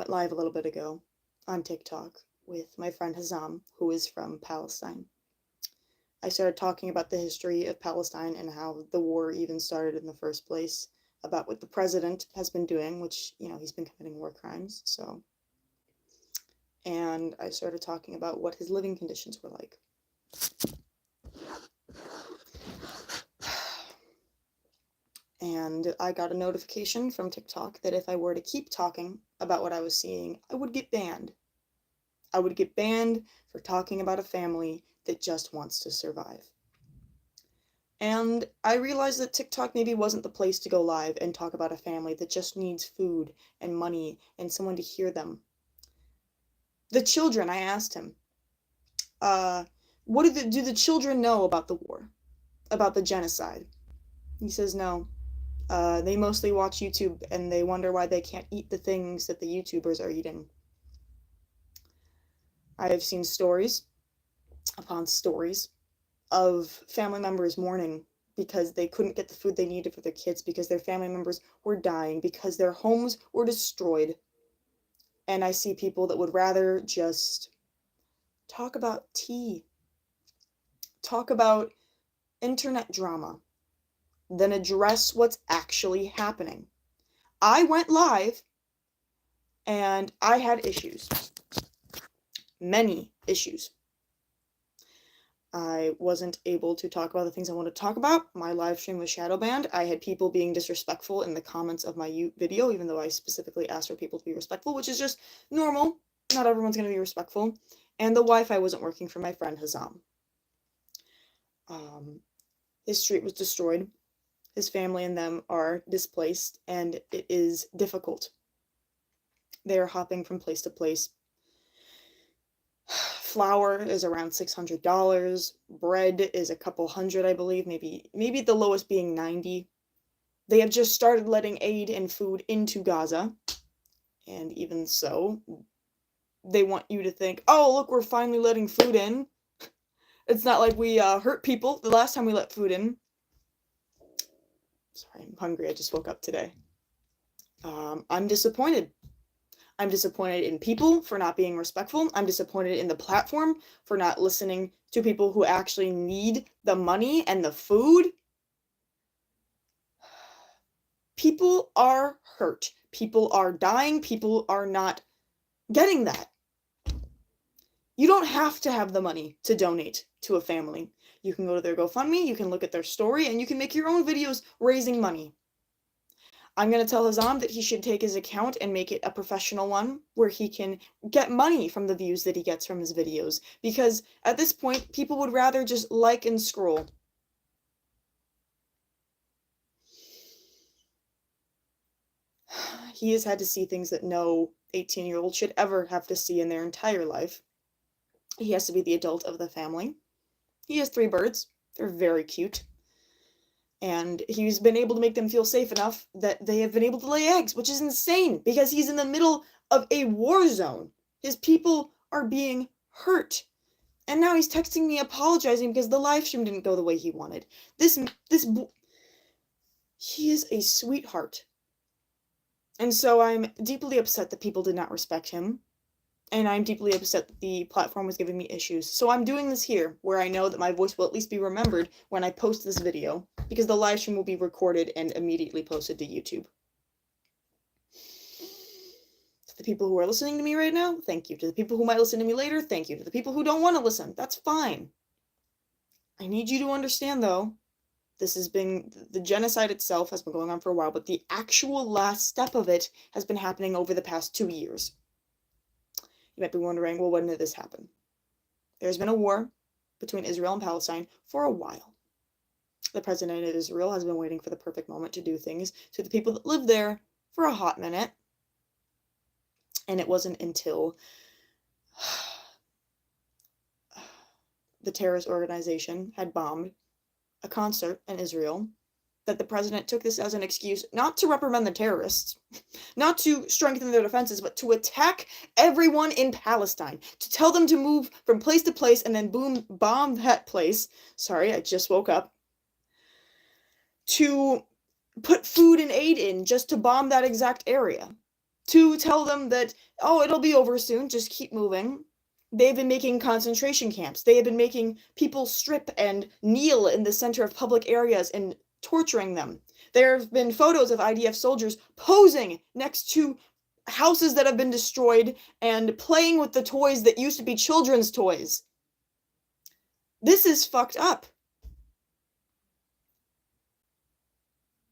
went live a little bit ago on TikTok with my friend Hazam, who is from Palestine. I started talking about the history of Palestine and how the war even started in the first place, about what the president has been doing, which, he's been committing war crimes, so. And I started talking about what his living conditions were like. And I got a notification from TikTok that if I were to keep talking about what I was seeing, I would get banned. I would get banned for talking about a family that just wants to survive. And I realized that TikTok maybe wasn't the place to go live and talk about a family that just needs food and money and someone to hear them. The children, I asked him, what do the children know about the war, about the genocide? He says no. They mostly watch YouTube and they wonder why they can't eat the things that the YouTubers are eating. I have seen stories upon stories of family members mourning because they couldn't get the food they needed for their kids, because their family members were dying, because their homes were destroyed. And I see people that would rather just talk about tea, talk about internet drama, than address what's actually happening. I went live and I had issues. Many issues. I wasn't able to talk about the things I wanted to talk about. My live stream was shadow banned. I had people being disrespectful in the comments of my video, even though I specifically asked for people to be respectful, which is just normal. Not everyone's going to be respectful. And the Wi-Fi wasn't working for my friend Hazam. His street was destroyed. His family and them are displaced, and it is difficult. They are hopping from place to place. Flour is around $600. Bread is a couple hundred, I believe, maybe the lowest being 90. They have just started letting aid and food into Gaza, and even so, they want you to think, oh, look, we're finally letting food in. It's not like we hurt people the last time we let food in. Sorry, I'm hungry. I just woke up today. I'm disappointed. I'm disappointed in people for not being respectful. I'm disappointed in the platform for not listening to people who actually need the money and the food. People are hurt. People are dying. People are not getting that. You don't have to have the money to donate to a family. You can go to their GoFundMe, you can look at their story, and you can make your own videos raising money. I'm going to tell Hazam that he should take his account and make it a professional one where he can get money from the views that he gets from his videos. Because at this point, people would rather just like and scroll. He has had to see things that no 18-year-old should ever have to see in their entire life. He has to be the adult of the family. He has 3 birds. They're very cute. And he's been able to make them feel safe enough that they have been able to lay eggs, which is insane because he's in the middle of a war zone. His people are being hurt. And now he's texting me apologizing because the live stream didn't go the way he wanted. He is a sweetheart. And so I'm deeply upset that people did not respect him. And I'm deeply upset that the platform was giving me issues. So I'm doing this here, where I know that my voice will at least be remembered when I post this video, because the live stream will be recorded and immediately posted to YouTube. To the people who are listening to me right now, thank you. To the people who might listen to me later, thank you. To the people who don't want to listen, that's fine. I need you to understand, though, the genocide itself has been going on for a while, but the actual last step of it has been happening over the past 2 years. You might be wondering, well, when did this happen? There's been a war between Israel and Palestine for a while. The president of Israel has been waiting for the perfect moment to do things to the people that live there for a hot minute. And it wasn't until the terrorist organization had bombed a concert in Israel that the president took this as an excuse not to reprimand the terrorists, not to strengthen their defenses, but to attack everyone in Palestine, to tell them to move from place to place and then bomb that place. Sorry, I just woke up. To put food and aid in just to bomb that exact area. to tell them that, oh, it'll be over soon, just keep moving. They've been making concentration camps. They have been making people strip and kneel in the center of public areas and torturing them. There have been photos of IDF soldiers posing next to houses that have been destroyed and playing with the toys that used to be children's toys. This is fucked up.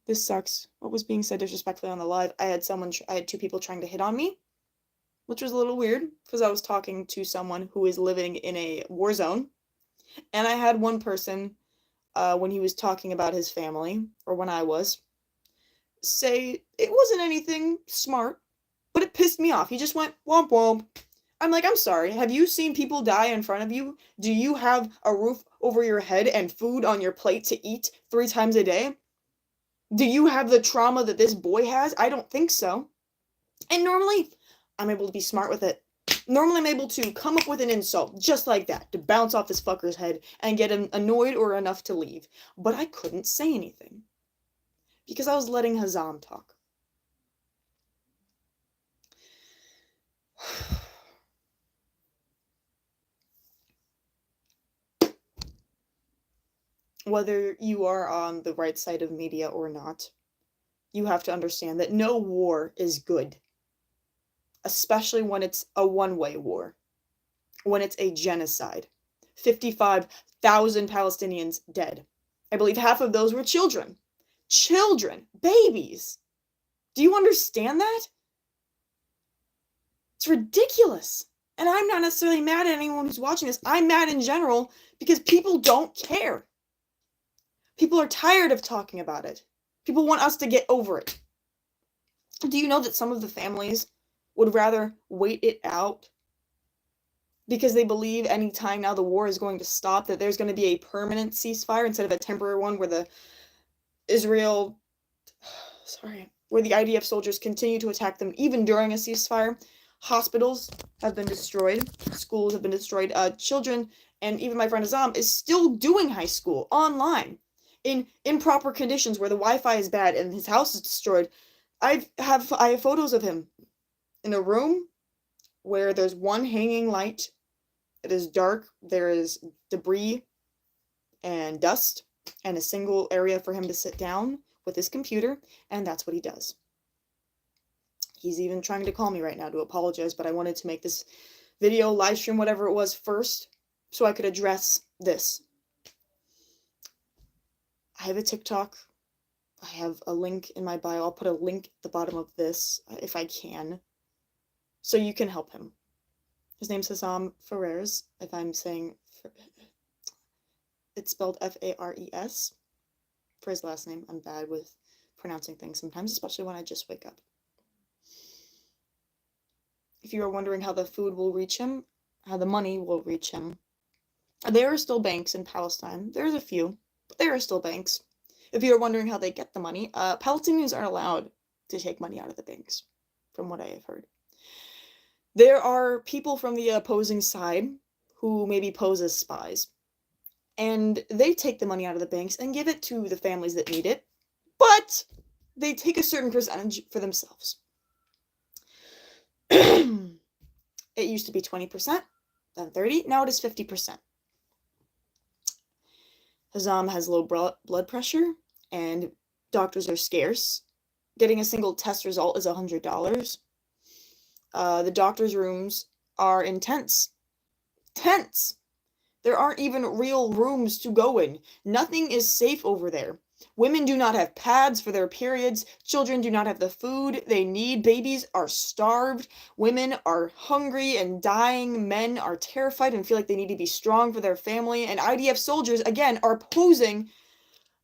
This sucks. What was being said disrespectfully on the live? I had two people trying to hit on me, which was a little weird because I was talking to someone who is living in a war zone. And I had one person, when he was talking about his family, or when I was, say it wasn't anything smart, but it pissed me off. He just went, womp womp. I'm like, I'm sorry. Have you seen people die in front of you? Do you have a roof over your head and food on your plate to eat 3 times a day? Do you have the trauma that this boy has? I don't think so. And normally, I'm able to be smart with it. Normally, I'm able to come up with an insult just like that to bounce off this fucker's head and get him annoyed or enough to leave. But I couldn't say anything because I was letting Hazam talk. Whether you are on the right side of media or not, you have to understand that no war is good, especially when it's a one-way war, when it's a genocide. 55,000 Palestinians dead. I believe half of those were children. Children, babies. Do you understand that? It's ridiculous. And I'm not necessarily mad at anyone who's watching this. I'm mad in general because people don't care. People are tired of talking about it. People want us to get over it. Do you know that some of the families would rather wait it out because they believe any time now the war is going to stop, that there's going to be a permanent ceasefire instead of a temporary one where the IDF soldiers continue to attack them even during a ceasefire? Hospitals have been destroyed. Schools have been destroyed. Children, and even my friend Hazem is still doing high school online in improper conditions where the Wi-Fi is bad and his house is destroyed. I have photos of him in a room where there's one hanging light. It is dark. There is debris and dust and a single area for him to sit down with his computer, and that's what he does. He's even trying to call me right now to apologize, but I wanted to make this video, live stream, whatever it was, first so I could address this. I have a TikTok. I have a link in my bio. I'll put a link at the bottom of this if I can, so you can help him. His name's Hazem Fares. If I'm saying it's spelled Fares for his last name. I'm bad with pronouncing things sometimes, especially when I just wake up. If you are wondering how the food will reach him, how the money will reach him, there are still banks in Palestine. There's a few, but there are still banks. If you are wondering how they get the money, Palestinians aren't allowed to take money out of the banks, from what I have heard. There are people from the opposing side who maybe pose as spies, and they take the money out of the banks and give it to the families that need it, but they take a certain percentage for themselves. It used to be 20%, then 30%, now it is 50%. Hazem has low blood pressure, and doctors are scarce. Getting a single test result is $100. The doctor's rooms are intense. Tense! There aren't even real rooms to go in. Nothing is safe over there. Women do not have pads for their periods. Children do not have the food they need. Babies are starved. Women are hungry and dying. Men are terrified and feel like they need to be strong for their family. And IDF soldiers, again, are posing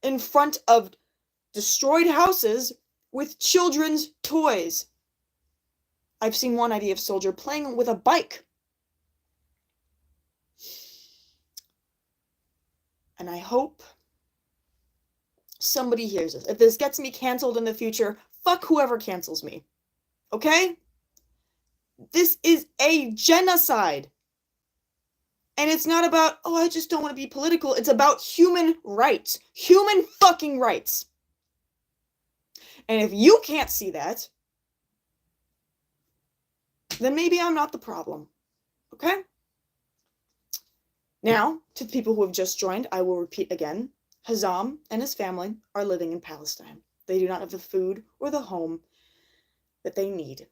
in front of destroyed houses with children's toys. I've seen one IDF soldier playing with a bike. And I hope somebody hears this. If this gets me canceled in the future, fuck whoever cancels me. Okay? This is a genocide. And it's not about, oh, I just don't want to be political. It's about human rights. Human fucking rights. And if you can't see that, then maybe I'm not the problem. Okay? Now, to the people who have just joined, I will repeat again. Hazam and his family are living in Palestine. They do not have the food or the home that they need.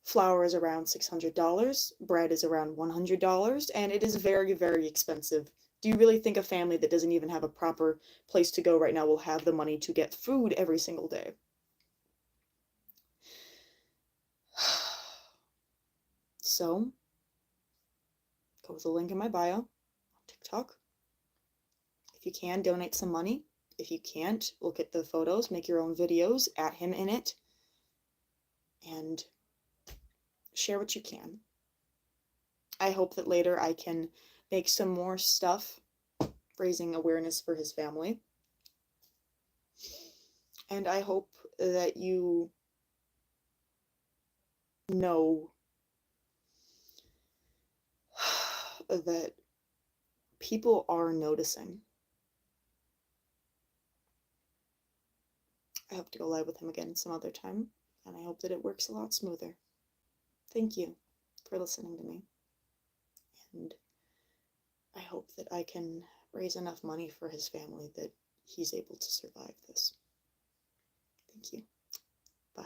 Flour is around $600, bread is around $100, and it is very, very expensive. Do you really think a family that doesn't even have a proper place to go right now will have the money to get food every single day? So, go to the link in my bio on TikTok. If you can, donate some money. If you can't, look at the photos, make your own videos, at him in it, and share what you can. I hope that later I can make some more stuff raising awareness for his family. And I hope that you know that people are noticing. I hope to go live with him again some other time, and I hope that it works a lot smoother. Thank you for listening to me, and I hope that I can raise enough money for his family that he's able to survive this. Thank you. Bye.